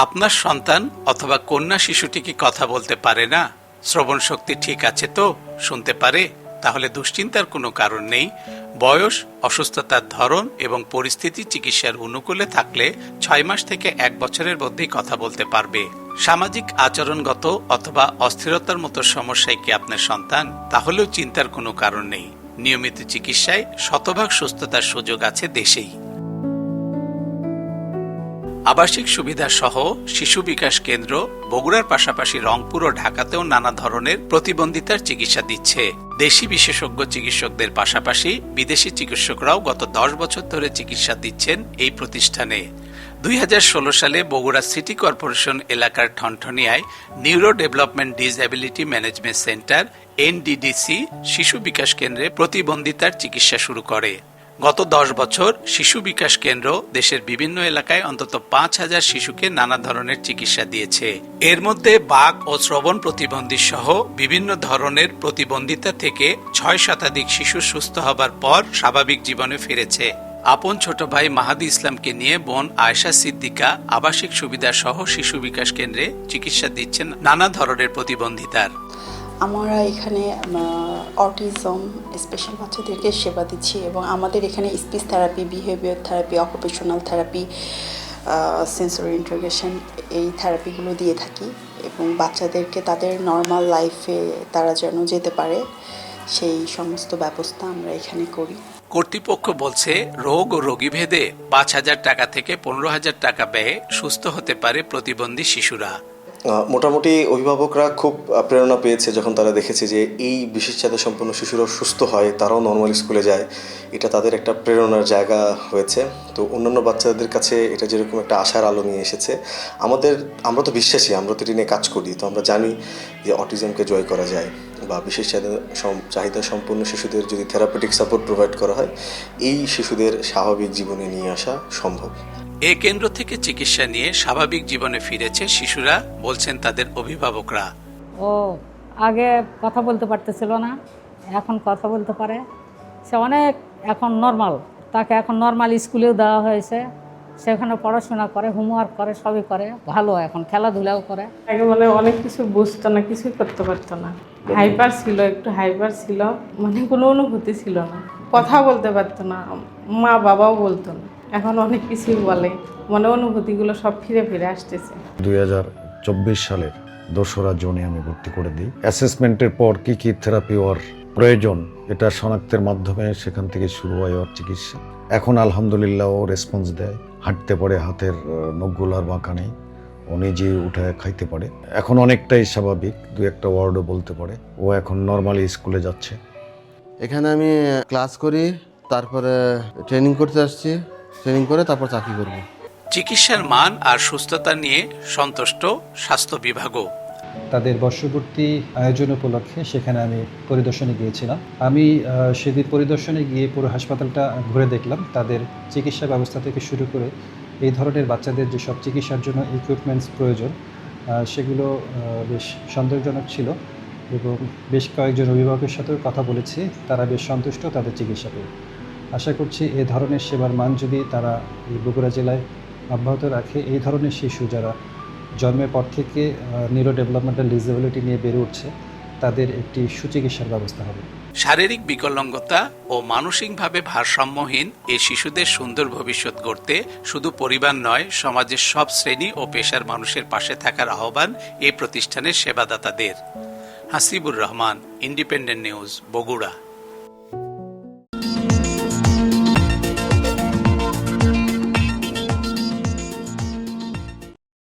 আপনার সন্তান অথবা কন্যা শিশুটি কি কথা বলতে পারে না? শ্রবণ শক্তি ঠিক আছে তো? শুনতে পারে? তাহলে দুশ্চিন্তার কোনো কারণ নেই। বয়স, অসুস্থতার ধরন এবং পরিস্থিতি চিকিৎসার অনুকূলে থাকলে 6 মাস থেকে 1 বছরের মধ্যেই কথা বলতে পারবে। সামাজিক আচরণগত অথবা অস্থিরতার মতো সমস্যায় কি আপনার সন্তান? তাহলেও চিন্তার কোনো কারণ নেই। নিয়মিত চিকিৎসায় শতভাগ সুস্থতার সুযোগ আছে দেশেই। আবাসিক সুবিধা সহ শিশু বিকাশ কেন্দ্র বগুড়ার পাশাপাশি রংপুর ও ঢাকাতেও নানা ধরনের প্রতিবন্ধিতার চিকিৎসা দিচ্ছে। দেশি বিশেষজ্ঞ চিকিৎসকদের পাশাপাশি বিদেশি চিকিৎসকরাও গত 10 বছর ধরে চিকিৎসা দিচ্ছেন এই প্রতিষ্ঠানে। 2016 সালে বগুড়া সিটি কর্পোরেশন এলাকার ঠনঠনিয়ায় neuro development disability management centre NDDC শিশু বিকাশ কেন্দ্রে প্রতিবন্ধিতার চিকিৎসা শুরু করে। গত 10 বছর শিশু বিকাশ কেন্দ্র দেশের বিভিন্ন এলাকায় অন্তত 5,000 শিশুকে নানা ধরনের চিকিৎসা দিয়েছে। এর মধ্যে বাক ও শ্রবণ প্রতিবন্ধী সহ বিভিন্ন ধরনের প্রতিবন্ধিতা থেকে 6 শতাধিক শিশু সুস্থ হবার পর স্বাভাবিক জীবনে ফিরেছে। আপন ছোট ভাই মাহাদি ইসলামকে নিয়ে বোন আয়েশা সিদ্দিকা আবাসিক সুবিধা সহ শিশু বিকাশ কেন্দ্রে চিকিৎসা দিচ্ছেন নানা ধরনের প্রতিবন্ধিতার। আমরা এখানে অটিজম স্পেশাল বাচ্চাদেরকে সেবা দিচ্ছি এবং আমাদের এখানে speech therapy, behaviour therapy, occupational therapy, sensory interrogation এই থেরাপিগুলো দিয়ে থাকি এবং বাচ্চাদেরকে তাদের নর্মাল লাইফে তারা যেন যেতে পারে সেই সমস্ত ব্যবস্থা আমরা এখানে করি। কর্তৃপক্ষ বলছে রোগ ও রোগীভেদে 5,000 টাকা থেকে 15,000 টাকা ব্যয়ে সুস্থ হতে পারে প্রতিবন্ধী শিশুরা। মোটামুটি অভিভাবকরা খুব প্রেরণা পেয়েছে যখন তারা দেখেছে যে এই বিশেষ চাহিদা সম্পন্ন শিশুরাও সুস্থ হয়, তারাও নর্মাল স্কুলে যায়। এটা তাদের একটা প্রেরণার জায়গা হয়েছে। তো অন্যান্য বাচ্চাদের কাছে এটা যেরকম একটা আশার আলো নিয়ে এসেছে, আমরা তো বিশ্বাসী, আমরা তো এটা নিয়ে কাজ করি। তো আমরা জানি যে অটিজমকে জয় করা যায় বা বিশেষ চাহিদা সম্পন্ন শিশুদের যদি থেরাপিউটিক সাপোর্ট প্রোভাইড করা হয়, এই শিশুদের স্বাভাবিক জীবনে নিয়ে আসা সম্ভব। এ কেন্দ্র থেকে চিকিৎসা নিয়ে স্বাভাবিক জীবনে ফিরেছে শিশুরা, বলছেন তাদের অভিভাবকরা। ও আগে কথা বলতে পারতেছিল না, এখন কথা বলতে পারে। সে অনেক এখন নর্মাল, তাকে এখন নর্মাল স্কুলেও দেওয়া হয়েছে। সেখানে পড়াশোনা করে, হোমওয়ার্ক করে, সবই করে, ভালো এখন খেলাধুলাও করে। আগে মানে অনেক কিছু বুঝতো না, কিছুই করতে পারতো না, হাইপার ছিল, একটু হাইপার ছিল, মানে কোনো অনুভূতি ছিল না, কথা বলতে পারতো না, মা বাবাও বলতো না। এখন অনেক কিছুই বলে, মানে অনুভূতিগুলো সব ফিরে ফিরে আসতেছে। 2024 সালের 2রা জুনে আমি ভর্তি করে দিই। অ্যাসেসমেন্টের পর কি কি থেরাপি ওর প্রয়োজন এটা শনাক্তের মাধ্যমে সেখান থেকে শুরু হয় ওর চিকিৎসা। এখন আলহামদুলিল্লাহ ও রেসপন্স দেয়, হাঁটতে পারে, হাতের নখগুলার বাঁকা নেই, ও নিজে উঠে খাইতে পারে। এখন অনেকটাই স্বাভাবিক, 2-1টা ওয়ার্ডও বলতে পারে। ও এখন নর্মালি স্কুলে যাচ্ছে। এখানে আমি ক্লাস করি, তারপরে ট্রেনিং করতে আসছি, ট্রেনিং করে তারপর চাকরি করব। চিকিৎসার মান আর সুস্থতা নিয়ে সন্তুষ্ট স্বাস্থ্য বিভাগও। তাদের বর্ষপূর্তি আয়োজন উপলক্ষে সেখানে আমি পরিদর্শনে গিয়েছিলাম। আমি সেদিন পরিদর্শনে গিয়ে পুরো হাসপাতালটা ঘুরে দেখলাম। তাদের চিকিৎসা ব্যবস্থা থেকে শুরু করে এই ধরনের বাচ্চাদের যেসব চিকিৎসার জন্য ইকুইপমেন্টস প্রয়োজন সেগুলো বেশ সন্তোষজনক ছিল এবং বেশ কয়েকজন অভিভাবকের সাথেও কথা বলেছি, তারা বেশ সন্তুষ্ট তাদের চিকিৎসা পেয়ে। আশা করছি এ ধরনের সেবার মান যদি তারা এই বগুড়া জেলায় অব্যাহত রাখে, এই ধরনের শিশু যারা জন্মের পর থেকে নিউরো ডেভেলপমেন্টাল ডিসএবিলিটি নিয়ে বেড়ে উঠছে, তাদের একটি সুচিকিৎসার ব্যবস্থা হবে। শারীরিক বিকলাঙ্গতা ও মানসিকভাবে ভারসাম্যহীন এই শিশুদের সুন্দর ভবিষ্যৎ গড়তে শুধু পরিবার নয়, সমাজের সব শ্রেণী ও পেশার মানুষের পাশে থাকার আহ্বান এই প্রতিষ্ঠানের সেবাদাতাদের। Hasibur Rahman, independent news, Bogura.